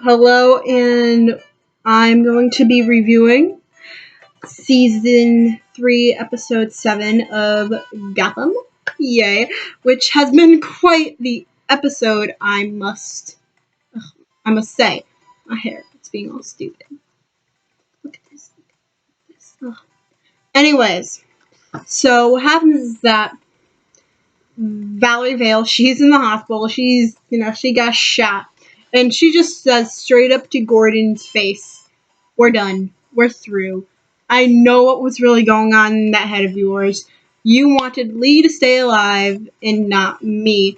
Hello, and I'm going to be reviewing Season 3, Episode 7 of Gotham. Yay. Which has been quite the episode, I must say. My hair, it's being all stupid. Look at this. Ugh. Anyways, so what happens is that Valerie Vale, she's in the hospital. She got shot. And she just says straight up to Gordon's face, "We're done. We're through. I know what was really going on in that head of yours. You wanted Lee to stay alive and not me.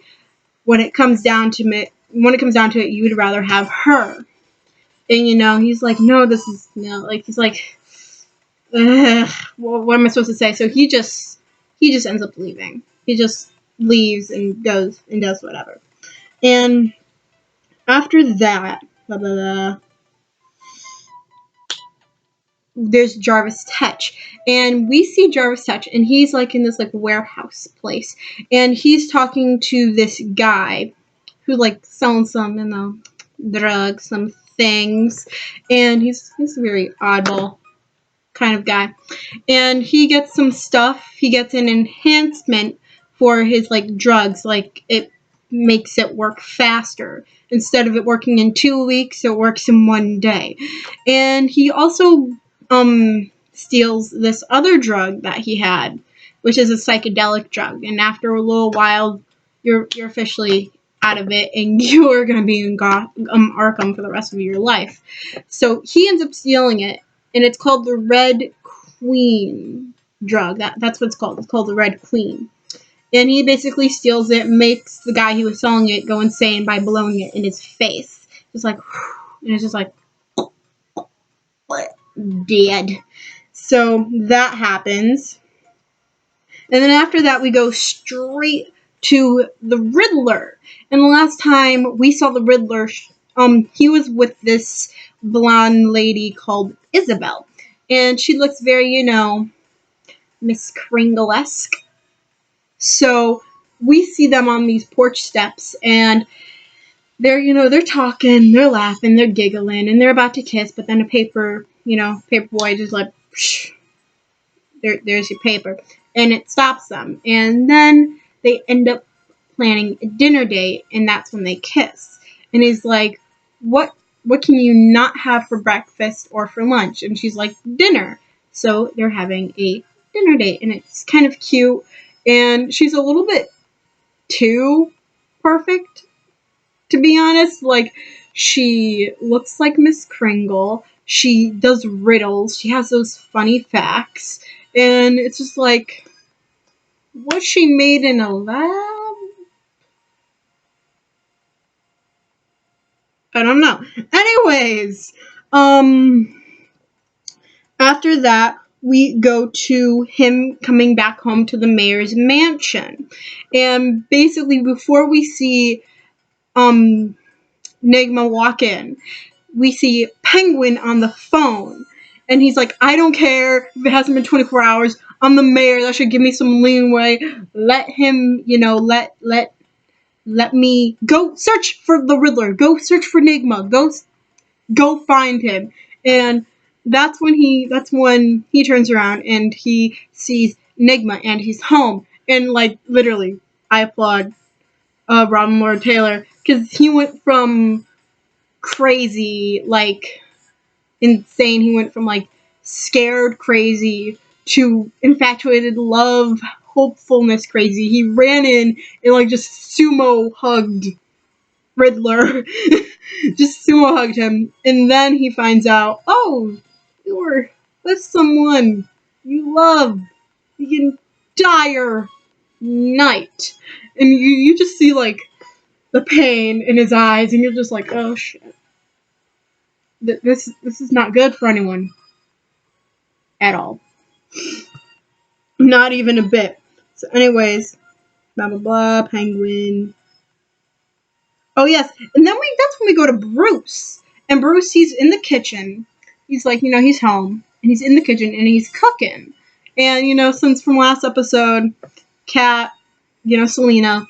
When it comes down to it, you would rather have her." And he's like, "No, this is no." Like he's like, "Ugh, what am I supposed to say?" So he just ends up leaving. He just leaves and goes and does whatever. And after that, blah, blah, blah, there's Jarvis Tetch. And we see Jarvis Tetch, and he's like in this like warehouse place. And he's talking to this guy who like selling some, drugs, some things. And he's a very oddball kind of guy. And he gets some stuff. He gets an enhancement for his like drugs. Like it makes it work faster. Instead of it working in 2 weeks, it works in 1 day. And he also steals this other drug that he had, which is a psychedelic drug. And after a little while, you're officially out of it, and you're gonna be in Arkham for the rest of your life. So he ends up stealing it, and it's called the Red Queen drug. That's what it's called. It's called the Red Queen. And he basically steals it, makes the guy who was selling it go insane by blowing it in his face. Just like, and it's just like, dead. So that happens. And then after that, we go straight to the Riddler. And the last time we saw the Riddler, he was with this blonde lady called Isabel. And she looks very, Miss Kringle-esque. So we see them on these porch steps, and they're talking, they're laughing, they're giggling, and they're about to kiss, but then a paper boy just like, psh, there's your paper, and it stops them. And then they end up planning a dinner date, and that's when they kiss. And he's like, what can you not have for breakfast or for lunch? And she's like, dinner. So they're having a dinner date, and it's kind of cute. And she's a little bit too perfect, to be honest. Like, she looks like Miss Kringle. She does riddles. She has those funny facts. And it's just like, was she made in a lab? I don't know. Anyways, after that, we go to him coming back home to the mayor's mansion. And basically, before we see Nigma walk in, we see Penguin on the phone. And he's like, "I don't care if it hasn't been 24 hours. I'm the mayor. That should give me some leeway. Let him, let me go search for the Riddler. Go search for Nigma. Go find him." And that's when he turns around and he sees Nigma, and he's home. And like, literally, I applaud Robin Lord Taylor, because he went from crazy, like insane. He went from like scared crazy to infatuated love, hopefulness crazy. He ran in and like just sumo hugged Riddler. Just sumo hugged him. And then he finds out, oh, you were with someone you love the entire night. And you just see like the pain in his eyes, and you're just like, oh shit. This is not good for anyone at all. Not even a bit. So anyways, blah blah blah, Penguin. Oh yes, and then that's when we go to Bruce. And Bruce, he's in the kitchen. He's like, he's home, and he's in the kitchen, and he's cooking. And since from last episode, Kat, Selena,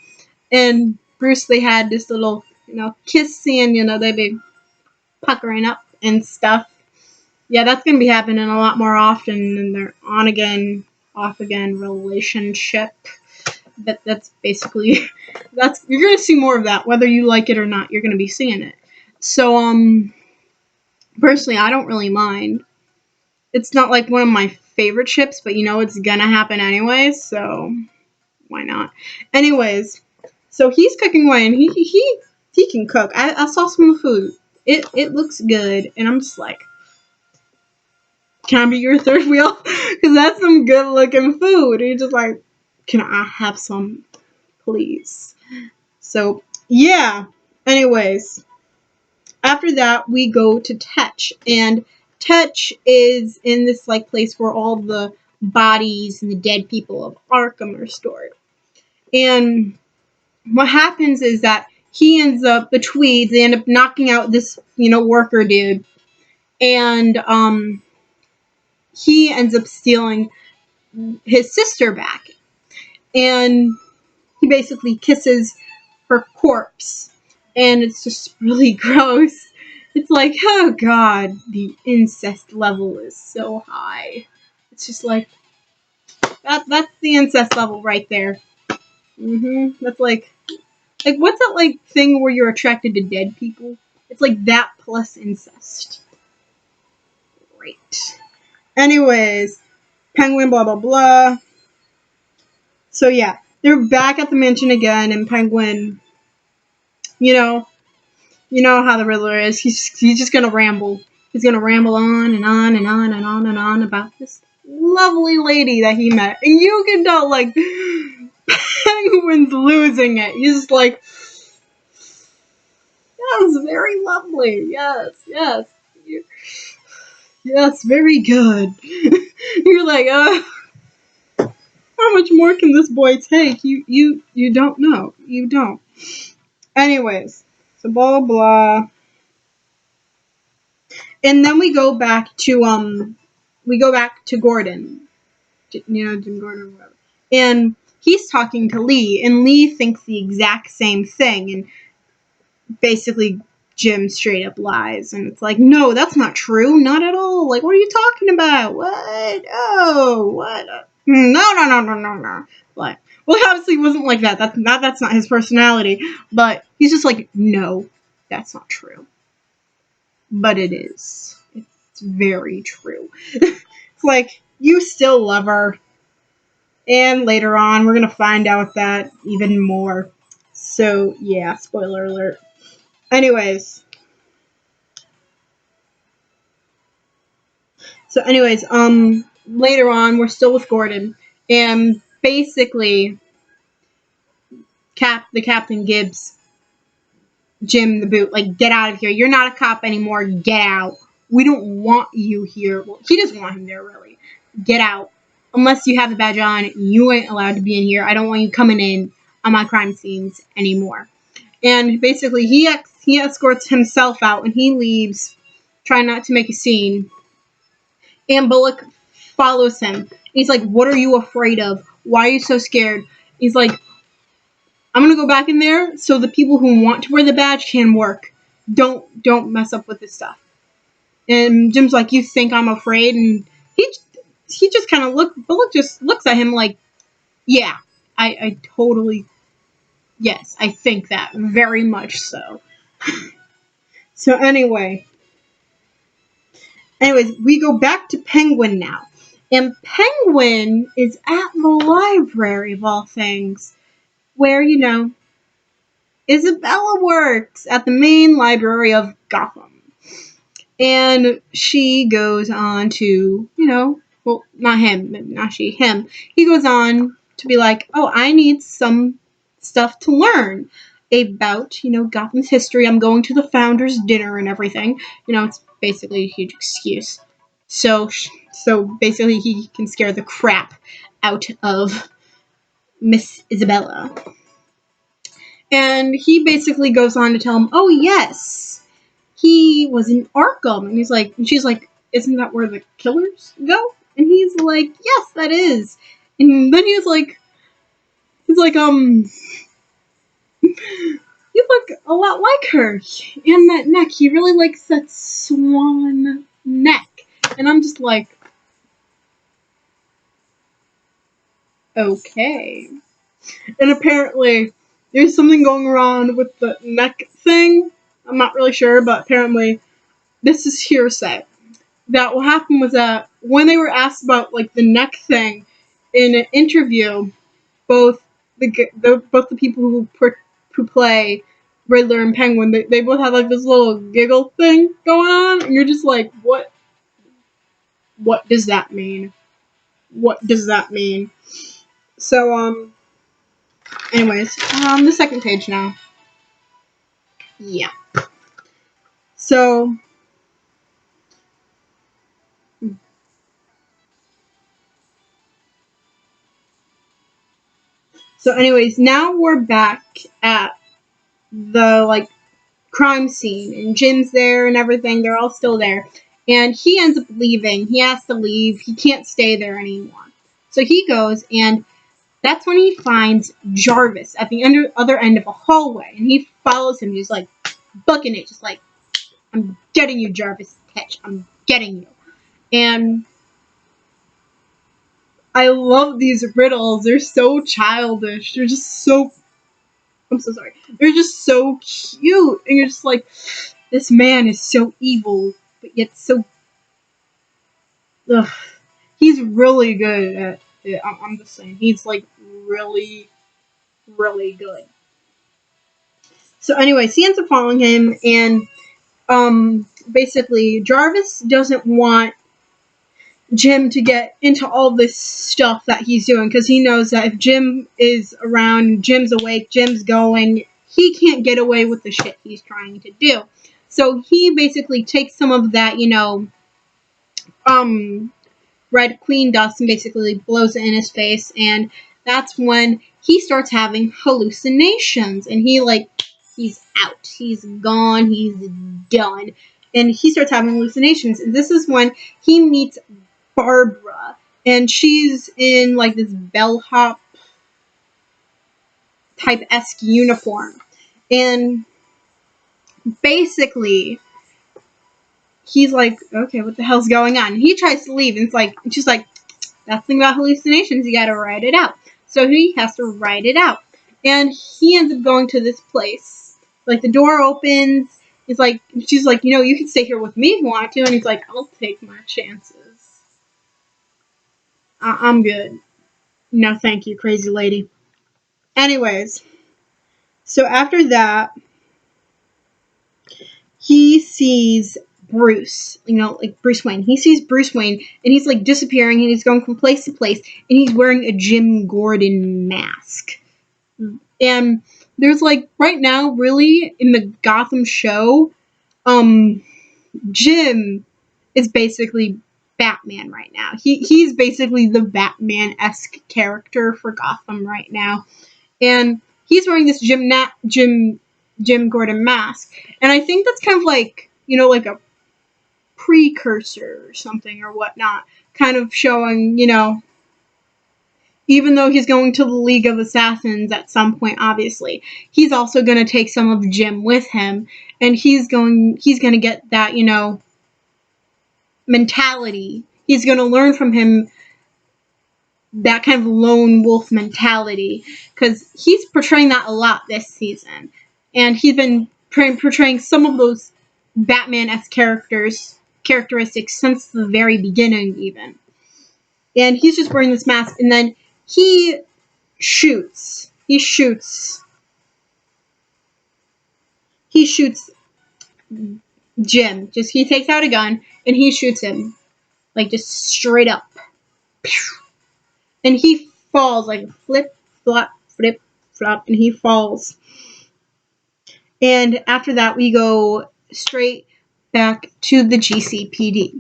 and Bruce, they had this little, kiss scene. They be puckering up and stuff. Yeah, that's going to be happening a lot more often than their on again, off again relationship. That's basically you're going to see more of that whether you like it or not. You're going to be seeing it. So personally, I don't really mind. It's not like one of my favorite ships, but it's going to happen anyways, so why not? Anyways, so he's cooking away, and he can cook. I saw some of the food. It looks good, and I'm just like, can I be your third wheel? Because that's some good looking food. And he's just like, can I have some, please? So yeah. Anyways, after that we go to Tetch, and Tetch is in this like place where all the bodies and the dead people of Arkham are stored. And what happens is that the Tweeds, they end up knocking out this, worker dude. And he ends up stealing his sister back. And he basically kisses her corpse. And it's just really gross. It's like, oh god, the incest level is so high. It's just like, that's the incest level right there. That's like what's that like thing where you're attracted to dead people? It's like that plus incest. Great. Anyways, Penguin, blah blah blah. So yeah, they're back at the mansion again, and Penguin, you know how the Riddler is. He's just gonna ramble. He's gonna ramble on and on and on and on and on about this lovely lady that he met, and you can tell like Penguin's losing it. He's just like, yes, very lovely. Yes, yes. Yes, very good. You're like, how much more can this boy take? You don't know. You don't. Anyways, so blah blah blah. And then we go back to Gordon. Jim Gordon or whatever. And he's talking to Lee, and Lee thinks the exact same thing, and basically Jim straight up lies, and it's like, no, that's not true, not at all. Like, what are you talking about? What? Oh, what? No. But well, it obviously wasn't like that. That's not his personality. But he's just like, no, that's not true. But it is. It's very true. It's like, you still love her. And later on, we're going to find out that even more. So, yeah, spoiler alert. Anyways. Later on, we're still with Gordon. And basically, the captain gives Jim the boot. Like, get out of here. You're not a cop anymore. Get out. We don't want you here. Well, he doesn't want him there, really. Get out. Unless you have the badge on, you ain't allowed to be in here. I don't want you coming in on my crime scenes anymore. And basically, he escorts himself out, and he leaves, trying not to make a scene. And Bullock follows him. He's like, what are you afraid of? Why are you so scared? He's like, I'm going to go back in there so the people who want to wear the badge can work. Don't mess up with this stuff. And Jim's like, you think I'm afraid? And he just kind of Bullock just looks at him like, yeah, I totally, yes, I think that very much so. So anyways, we go back to Penguin now. And Penguin is at the library, of all things, where, Isabella works at the main library of Gotham. And she goes on to, well, not him, not she, him. He goes on to be like, oh, I need some stuff to learn about, Gotham's history. I'm going to the founders' dinner and everything. It's basically a huge excuse. So basically he can scare the crap out of Miss Isabella. And he basically goes on to tell him, oh yes, he was in Arkham. And she's like, isn't that where the killers go? And he's like, yes, that is. And then he's like, You look a lot like her. And that neck, he really likes that swan neck. And I'm just like, okay. And apparently, there's something going around with the neck thing. I'm not really sure, but apparently, this is hearsay. That what happened was that when they were asked about like the neck thing in an interview, both both the people who play Riddler and Penguin, they both have like this little giggle thing going on, and you're just like, what does that mean? What does that mean? So anyways, the second page now. Yeah. So anyways, now we're back at the like crime scene, and Jim's there and everything. They're all still there, and he ends up leaving. He has to leave. He can't stay there anymore. So he goes, and that's when he finds Jarvis at the other end of a hallway, and he follows him. He's like booking it, just like, I'm getting you, Jarvis. Catch, I'm getting you. And I love these riddles. They're so childish. They're just so. I'm so sorry. They're just so cute, and you're just like, this man is so evil, but yet so. Ugh. He's really good at it. I'm just saying. He's like really, really good. So, anyways, he ends up following him, and basically, Jarvis doesn't want Jim to get into all this stuff that he's doing because he knows that if Jim is around, Jim's awake, Jim's going, he can't get away with the shit he's trying to do. So he basically takes some of that, um, Red Queen dust and basically blows it in his face, and that's when he starts having hallucinations, and he's out, he's gone, he's done, and he starts having hallucinations, and this is when he meets Barbara, and she's in like this bellhop type esque uniform, and basically he's like, okay, what the hell's going on? And he tries to leave, and she's like, that's the thing about hallucinations, you gotta write it out. So he has to write it out, and he ends up going to this place. Like the door opens. She's like, you can stay here with me if you want to, and he's like, I'll take my chances. I'm good. No, thank you, crazy lady. Anyways, so after that, he sees Bruce, like Bruce Wayne. He sees Bruce Wayne, and he's like disappearing, and he's going from place to place, and he's wearing a Jim Gordon mask. And there's like right now, really in the Gotham show, Jim is basically Batman right now. He's basically the Batman-esque character for Gotham right now, and he's wearing this Jim Gordon mask, and I think that's kind of like like a precursor or something or whatnot, kind of showing even though he's going to the League of Assassins at some point, obviously, he's also going to take some of Jim with him, and he's going to get that mentality. He's going to learn from him that kind of lone wolf mentality, because he's portraying that a lot this season, and he's been portraying some of those Batman-esque characteristics since the very beginning, even. And he's just wearing this mask, and then he shoots. He shoots Jim. Just he takes out a gun and he shoots him, like just straight up. And he falls like flip, flop, flip, flop, and he falls. And after that, we go straight back to the GCPD.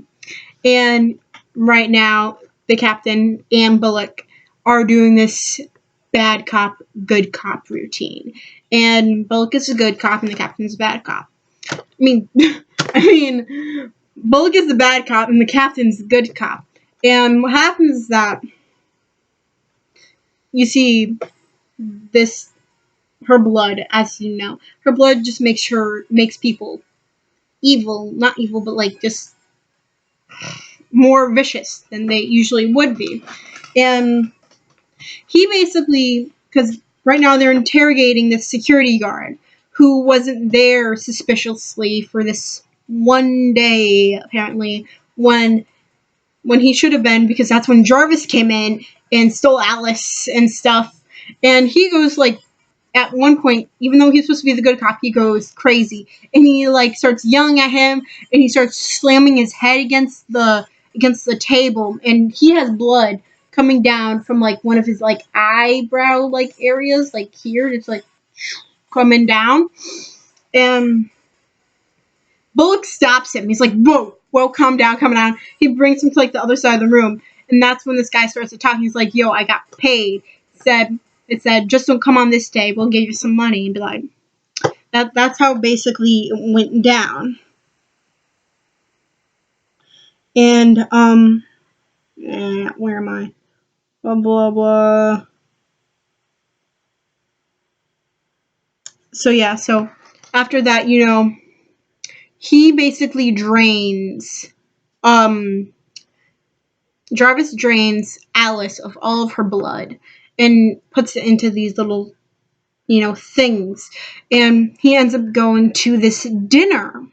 And right now, the captain and Bullock are doing this bad cop, good cop routine. And Bullock is a good cop and the captain's a bad cop. I mean, Bullock is the bad cop and the captain's the good cop. And what happens is that you see this her blood, as you know. Her blood just makes people evil, not evil, but like just more vicious than they usually would be. And he basically, because right now they're interrogating this security guard who wasn't there suspiciously for this one day, apparently, when he should have been, because that's when Jarvis came in and stole Alice and stuff. And he goes like, at one point, even though he's supposed to be the good cop, he goes crazy and he like starts yelling at him and he starts slamming his head against the table, and he has blood coming down from like one of his like eyebrow like areas, like here, it's like coming down. And Bullock stops him. He's like, whoa, whoa, calm down, calm down. He brings him to like the other side of the room. And that's when this guy starts to talk. He's like, yo, I got paid. It said, just don't come on this day. We'll give you some money. And be like, that's how basically it went down. And, where am I? Blah, blah, blah. So, yeah, so after that, he basically Jarvis drains Alice of all of her blood and puts it into these little, things. And he ends up going to this dinner.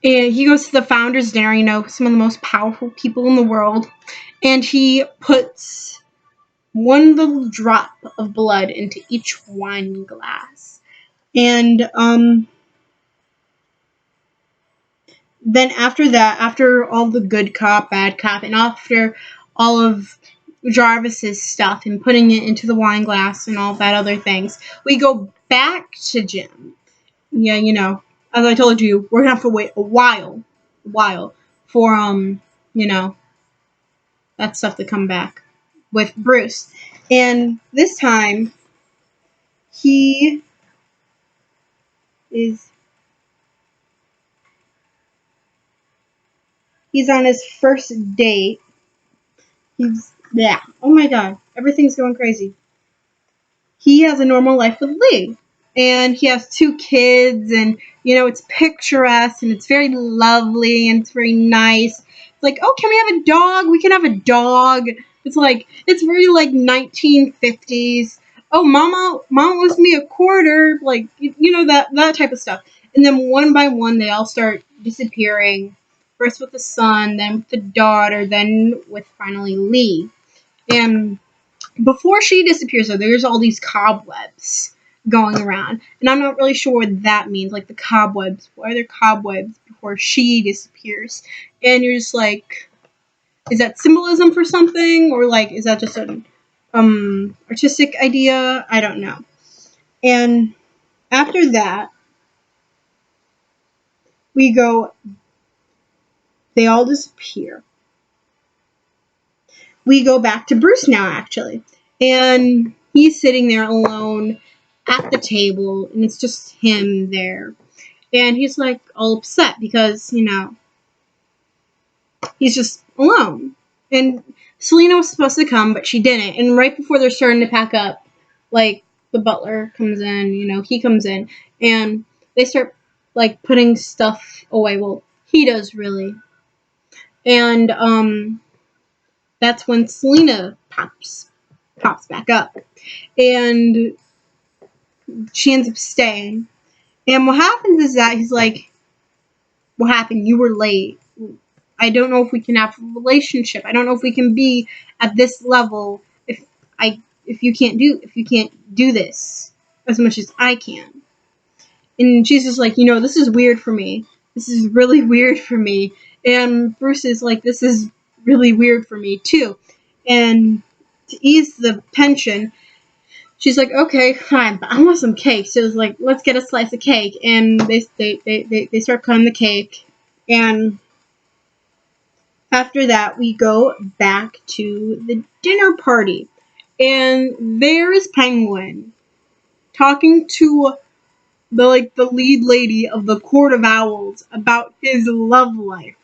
And he goes to the founders' dinner, some of the most powerful people in the world. And he puts one little drop of blood into each wine glass. And then after that, after all the good cop, bad cop, and after all of Jarvis's stuff and putting it into the wine glass and all that other things, we go back to Jim. Yeah, as I told you, we're gonna have to wait a while for that stuff to come back with Bruce. And this time he is he's on his first date. Yeah. Oh my god. Everything's going crazy. He has a normal life with Lee. And he has 2 kids, and it's picturesque and it's very lovely and it's very nice. It's like, oh, can we have a dog? We can have a dog. It's like, it's very like 1950s. Oh, mama owes me a quarter, like that type of stuff. And then one by one they all start disappearing. First with the son, then with the daughter, then with finally Lee. And before she disappears, though, there's all these cobwebs going around. And I'm not really sure what that means. Like the cobwebs. Why are there cobwebs before she disappears? And you're just like, is that symbolism for something? Or like, is that just an artistic idea? I don't know. And after that, they all disappear. We go back to Bruce now, actually. And he's sitting there alone at the table, and it's just him there. And he's like all upset because, he's just alone. And Selena was supposed to come, but she didn't. And right before they're starting to pack up, like the butler comes in, he comes in, and they start like putting stuff away. Well, he does really. And that's when Selena pops back up. And she ends up staying. And what happens is that he's like, what happened? You were late. I don't know if we can have a relationship. I don't know if we can be at this level if you can't do this as much as I can. And she's just like, this is weird for me. This is really weird for me. And Bruce is like, this is really weird for me too. And to ease the tension, she's like, okay, fine, but I want some cake. So it's like, let's get a slice of cake. And they start cutting the cake. And after that, we go back to the dinner party. And there's Penguin talking to the lead lady of the Court of Owls about his love life.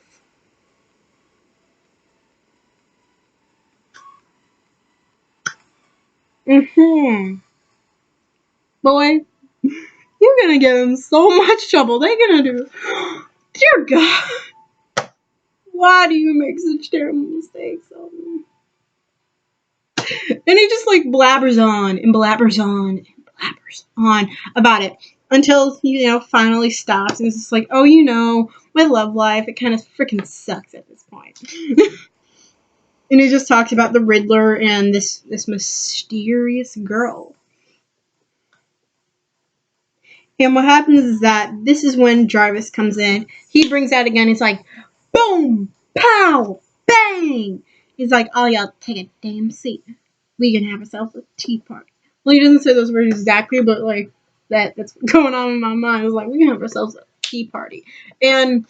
Mm-hmm. Boy, You're gonna get in so much trouble. They're gonna do. Dear God, why do you make such terrible mistakes? And he just like blabbers on and blabbers on and blabbers on about it until finally stops and it's just like, oh, my love life, it kind of freaking sucks at this point. And he just talks about the Riddler and this mysterious girl. And what happens is that this is when Jarvis comes in. He brings out a gun. He's like, boom, pow, bang. He's like, oh, y'all take a damn seat. We can have ourselves a tea party. Well, he doesn't say those words exactly, but like that's what's going on in my mind. It's like, we can have ourselves a tea party. And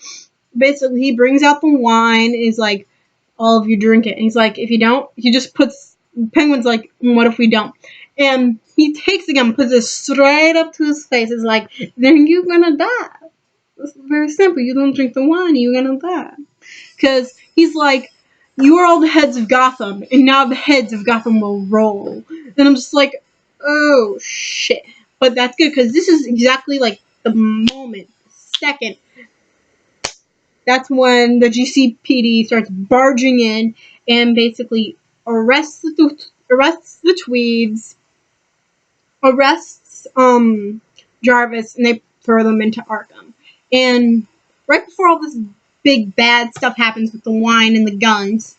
basically, he brings out the wine. He's like, all of you drink it. And he's like, if you don't, he just puts, Penguin's like, what if we don't? And he takes the gun, puts it straight up to his face. It's like, then you're gonna die. It's very simple. You don't drink the wine, you're gonna die. Because he's like, you are all the heads of Gotham, and now the heads of Gotham will roll. And I'm just like, oh shit. But that's good, because this is exactly like the moment, second. That's when the GCPD starts barging in and basically arrests the Tweeds, arrests Jarvis, and they throw them into Arkham. And right before all this big bad stuff happens with the wine and the guns,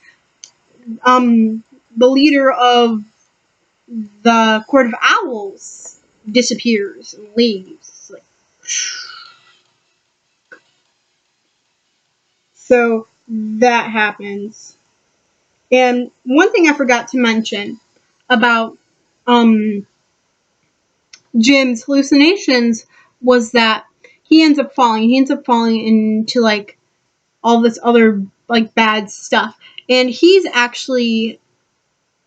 the leader of the Court of Owls disappears and leaves. Like, so that happens. And one thing I forgot to mention about Jim's hallucinations was that he ends up falling. He ends up falling into like all this other like bad stuff. And he's actually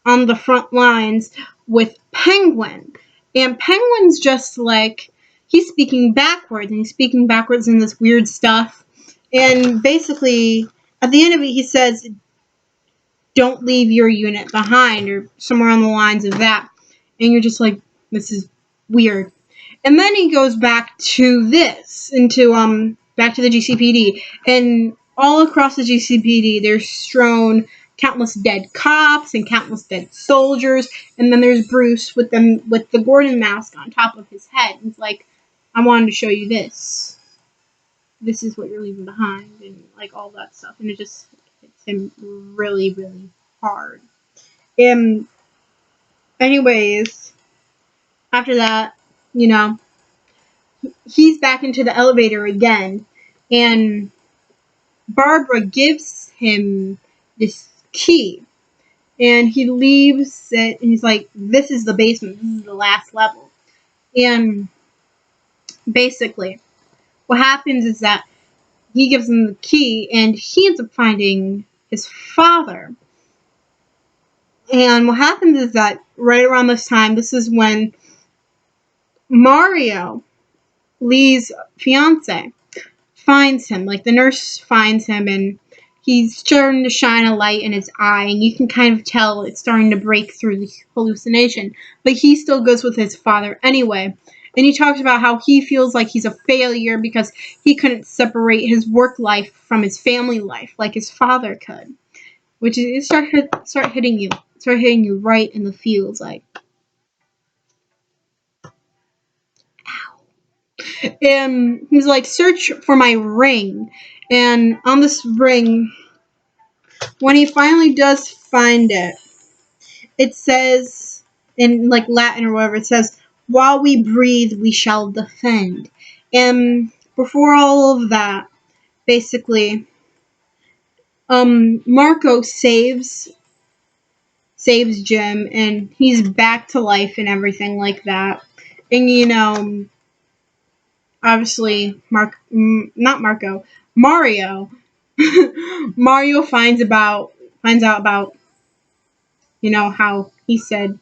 on the front lines with Penguin. And Penguin's just like, he's speaking backwards, and he's speaking backwards in this weird stuff. And basically, at the end of it, he says, don't leave your unit behind, or somewhere on the lines of that. And you're just like, this is weird. And then he goes back to this, back to the GCPD. And all across the GCPD, there's strewn countless dead cops and countless dead soldiers. And then there's Bruce with the Gordon mask on top of his head. And he's like, I wanted to show you this. This is what you're leaving behind, and like all that stuff. And it just hits him really, really hard. Anyways, after that, he's back into the elevator again, and Barbara gives him this key, and he leaves it, and he's like, this is the basement, this is the last level. And basically, what happens is that he gives him the key, and he ends up finding his father. And what happens is that right around this time, this is when Mario, Lee's fiance, finds him. Like, the nurse finds him, and he's starting to shine a light in his eye, and you can kind of tell it's starting to break through the hallucination. But he still goes with his father anyway. And he talks about how he feels like he's a failure because he couldn't separate his work life from his family life like his father could. Which is, start hitting you. Start hitting you right in the feels, like, ow. And he's like, search for my ring. And on this ring, when he finally does find it, it says, in like Latin or whatever, it says, while we breathe, we shall defend. And before all of that, basically, Marco saves Jim, and he's back to life and everything like that. And obviously, not Marco, Mario. Mario finds out about how he said,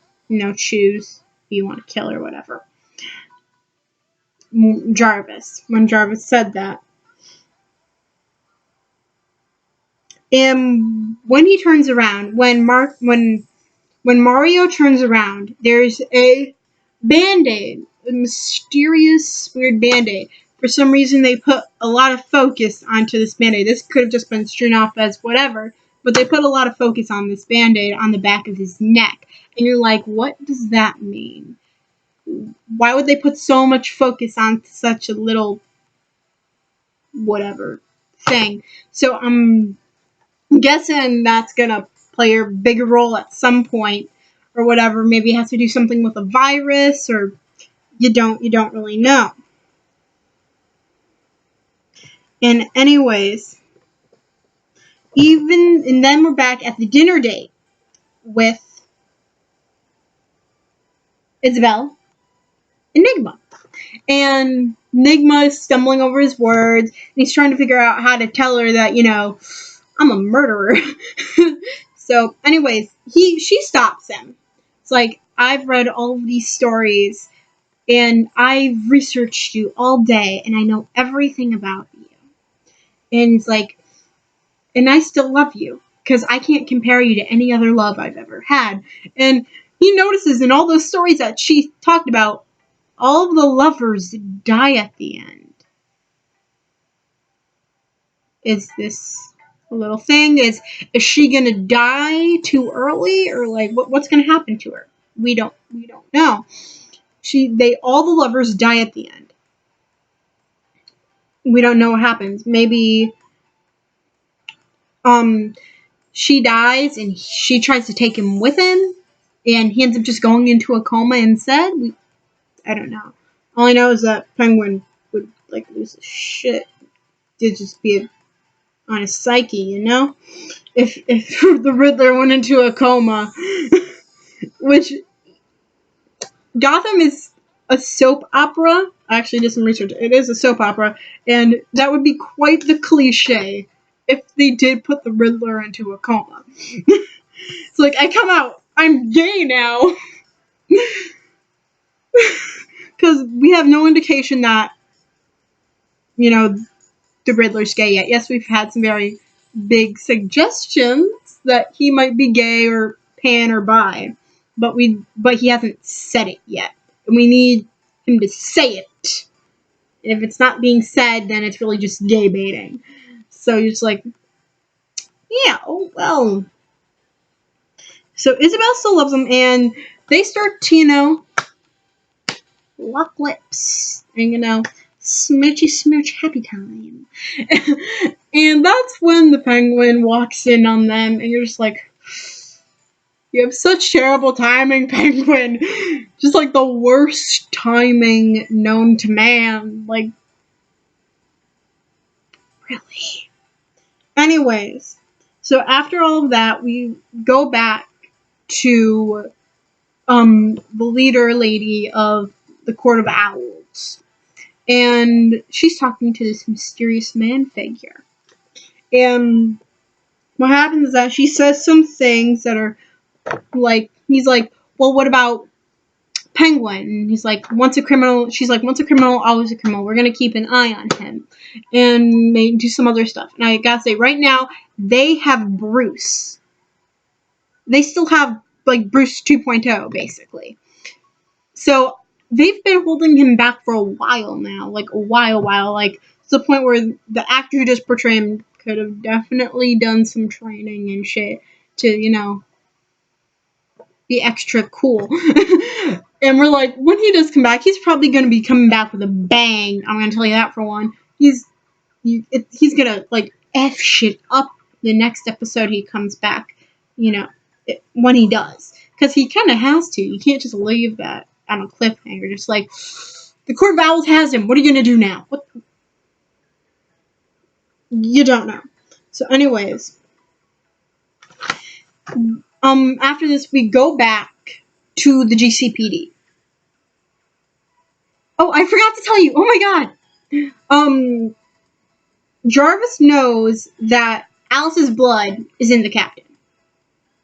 choose who you want to kill or whatever. Jarvis, when Jarvis said that. And when he turns around, when Mario turns around, there's a Band-Aid a mysterious, weird Band-Aid. For some reason, they put a lot of focus onto this Band-Aid. This could have just been strewn off as whatever, but they put a lot of focus on this Band-Aid on the back of his neck. And you're like, what does that mean? Why would they put so much focus on such a little whatever thing? So I'm guessing that's gonna play a bigger role at some point or whatever. Maybe it has to do something with a virus, or you don't really know. And anyways, and then we're back at the dinner date with Isabel and Nigma. And Nigma is stumbling over his words, and he's trying to figure out how to tell her that, I'm a murderer. So, anyways, she stops him. It's like, I've read all of these stories, and I've researched you all day, and I know everything about you. And it's like, and I still love you, because I can't compare you to any other love I've ever had. And he notices in all those stories that she talked about, all of the lovers die at the end. Is this a little thing? Is she gonna die too early, or like what's gonna happen to her? We don't know. All the lovers die at the end. We don't know what happens. Maybe she dies and she tries to take him with him, and he ends up just going into a coma instead. I don't know. All I know is that Penguin would like lose his shit. It'd just be on his psyche, If the Riddler went into a coma, which Gotham is a soap opera. I actually did some research. It is a soap opera, and that would be quite the cliche if they did put the Riddler into a coma. It's like, I come out, I'm gay now. Because we have no indication that, the Riddler's gay yet. Yes, we've had some very big suggestions that he might be gay or pan or bi, but he hasn't said it yet. And we need him to say it. And if it's not being said, then it's really just gay baiting. So you're just like, yeah, oh well. So Isabel still loves him, and they start to, lock lips. And, smoochy smooch happy time. And that's when the Penguin walks in on them, and you're just like, you have such terrible timing, Penguin. Just like the worst timing known to man. Like, really? Anyways, so after all of that, we go back to the leader lady of the Court of Owls. And she's talking to this mysterious man figure. And what happens is that she says some things that are like, he's like, well, what about Penguin? And he's like, once a criminal, she's like, once a criminal, always a criminal. We're going to keep an eye on him. And they do some other stuff. And I gotta say, right now, they have Bruce. They still have, like, Bruce 2.0, basically. So they've been holding him back for a while now. Like, a while. Like, to the point where the actor who just portrayed him could have definitely done some training and shit to, be extra cool. And we're like, when he does come back, he's probably going to be coming back with a bang. I'm going to tell you that for one. He's going to, like, F shit up the next episode he comes back, when he does. Because he kind of has to. You can't just leave that on a cliffhanger. Just like, the Court of Owls has him. What are you going to do now? What? You don't know. So anyways, after this, we go back to the GCPD. Oh, I forgot to tell you. Oh my god. Jarvis knows that Alice's blood is in the captain.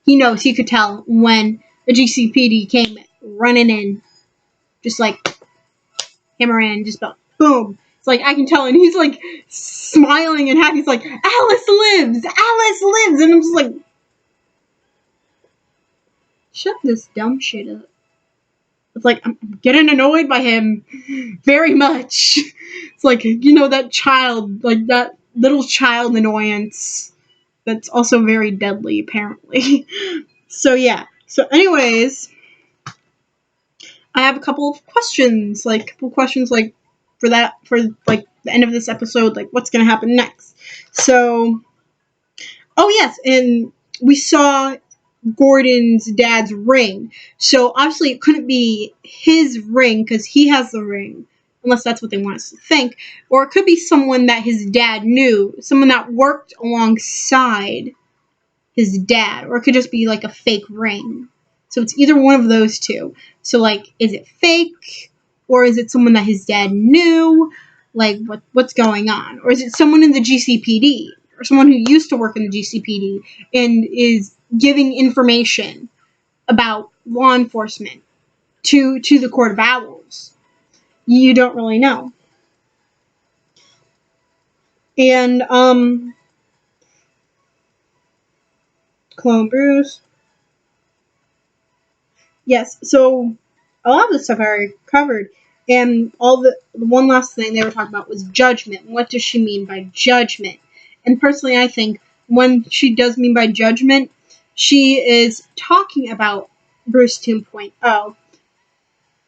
He knows. He could tell when the GCPD came running in, just like hammering, just about boom. It's like, I can tell, and he's like smiling and happy. He's like, Alice lives, and I'm just like, shut this dumb shit up. It's like, I'm getting annoyed by him very much. It's like, that child, like that little child annoyance that's also very deadly, apparently. So, yeah. So, anyways, I have a couple of questions, like, for, like, the end of this episode, like, what's going to happen next. So, oh, yes, and we saw Gordon's dad's ring. So obviously it couldn't be his ring because he has the ring, unless that's what they want us to think. Or it could be someone that his dad knew, someone that worked alongside his dad, or it could just be like a fake ring. So it's either one of those two. So like, is it fake, or is it someone that his dad knew? Like, what's going on? Or is it someone in the GCPD, or someone who used to work in the GCPD and is giving information about law enforcement to the Court of Owls? You don't really know. And Clone Bruce. Yes, so a lot of the stuff I already covered, and the one last thing they were talking about was judgment. What does she mean by judgment? And personally, I think when she does mean by judgment, she is talking about Bruce 2.0.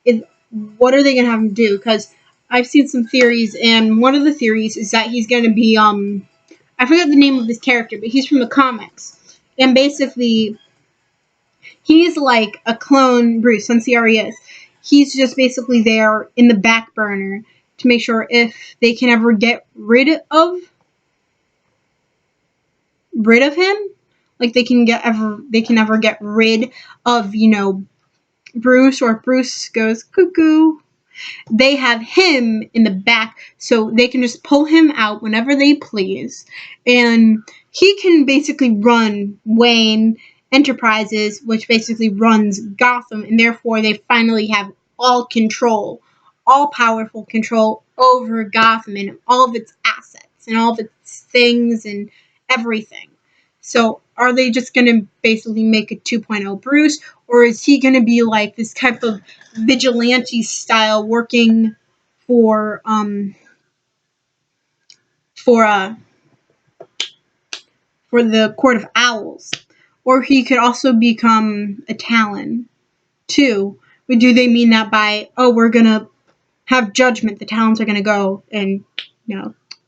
Is what are they gonna have him do? Because I've seen some theories, and one of the theories is that he's gonna be I forget the name of this character, but he's from the comics, and basically he's like a clone Bruce, since he already is. He's just basically there in the back burner to make sure if they can ever get rid of him, like they can ever get rid of, Bruce, or if Bruce goes cuckoo, they have him in the back so they can just pull him out whenever they please. And he can basically run Wayne Enterprises, which basically runs Gotham, and therefore they finally have all powerful control over Gotham and all of its assets and all of its things and everything. So are they just going to basically make a 2.0 Bruce, or is he going to be like this type of vigilante style working for for uh for the Court of Owls? Or he could also become a Talon too. But do they mean that by, oh, we're going to have judgment, the Talons are going to go and,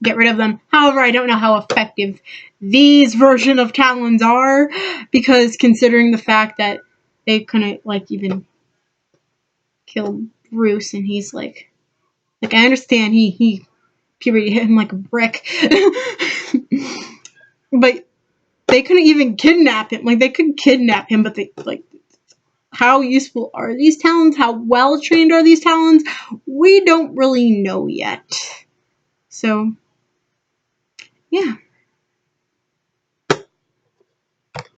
get rid of them? However, I don't know how effective these version of Talons are, because considering the fact that they couldn't, like, even kill Bruce, and he's like I understand he puberty hit him like a brick, but they couldn't even kidnap him. Like, they could kidnap him, but they, like, how useful are these Talons? How well trained are these Talons? We don't really know yet. So, yeah.